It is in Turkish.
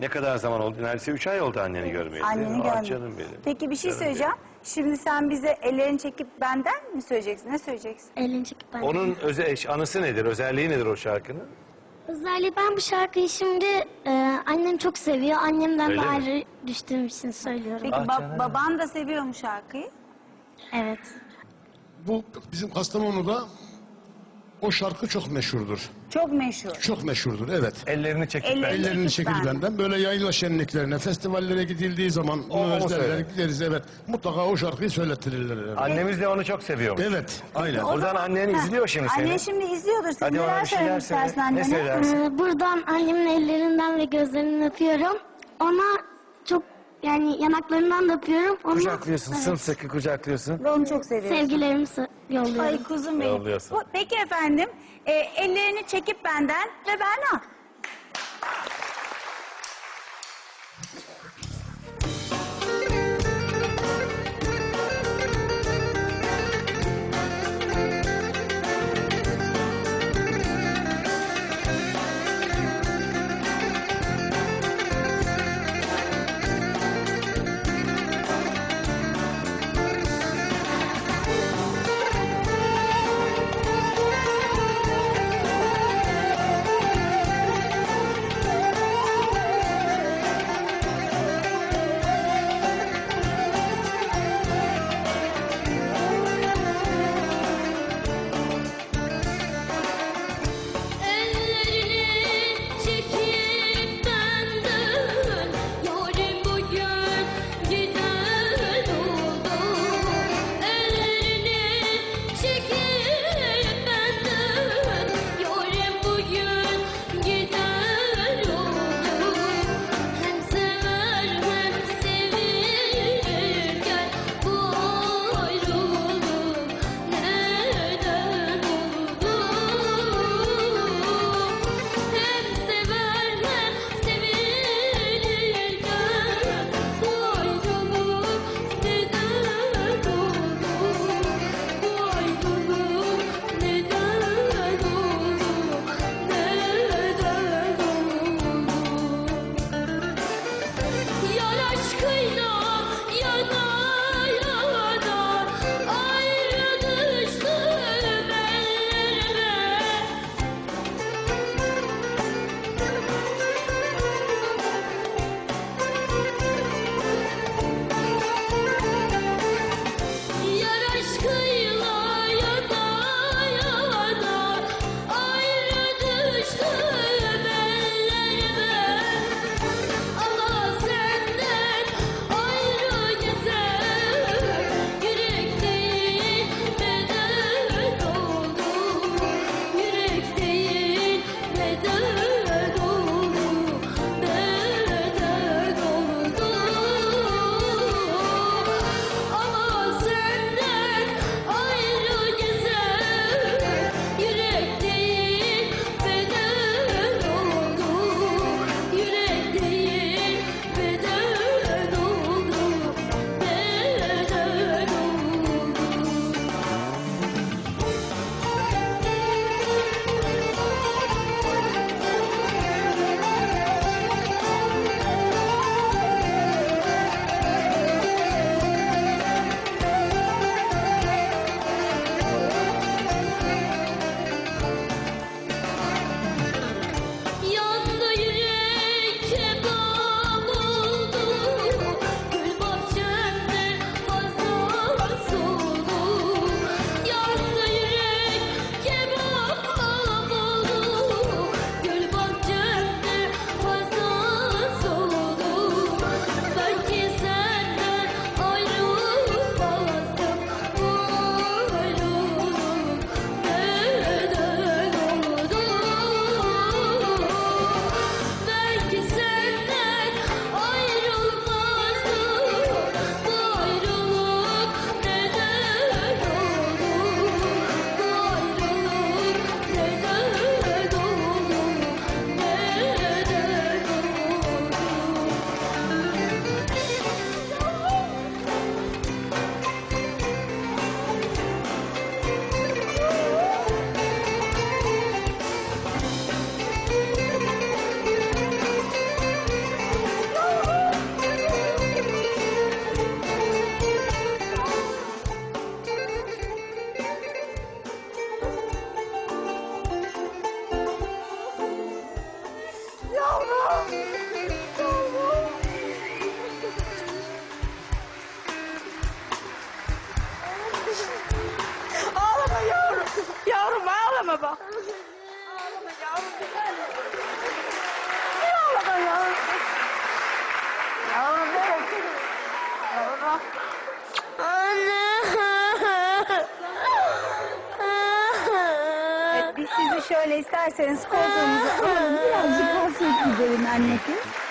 Ne kadar zaman oldu? Neredeyse 3 ay oldu anneni görmeyeli. Anneni Ah görmedim. canım benim. Peki bir şey Canım söyleyeceğim. Şimdi sen bize ellerini çekip benden mi söyleyeceksin? Ne söyleyeceksin? Elini çekip ben. Onun anısı nedir? Özelliği nedir o şarkının? Özellikle ben bu şarkıyı şimdi annem çok seviyor. Annemden Öyle de mi? ayrı düştüğüm için söylüyorum. Peki Ah canım. baban da seviyor mu şarkıyı? Evet. Bu bizim Kastamonu'da o şarkı çok meşhurdur. Çok meşhur. Çok meşhurdur, evet. Ellerini çekip Ellerini- ben. Ellerini çekip çekil ben. benden. Böyle yayla şenliklerine, festivallere gidildiği zaman O özlerler, söyler. gideriz, evet. Mutlaka o şarkıyı söylettirirler. Evet, Annemiz de onu çok seviyormuş. evet aynen. O Buradan zaman- annen Ha, izliyor şimdi seni. Annen şimdi izliyordur seni. Hadi ona Neler bir şeyler söylemek söyle. istersin Ne annene? söylersin? Buradan annemin ellerinden ve gözlerinden öpüyorum. Ona çok yani yanaklarından da öpüyorum. Ona, Kucaklıyorsun, evet, sımsıkı kucaklıyorsun. Ve onu çok seviyorsun. sevgilerimi yolluyorum. Ay kuzum benim. Yolluyorsun. Peki efendim. Ellerini çekip benden ve Berna. baba. Ağlama yavrum bir tane. Ağlama yavrum. Yavrum evet. Yavrum. Evet, biz sizi şöyle isterseniz koltuğumuza alalım. Birazcık hasret gidelim anneciğim.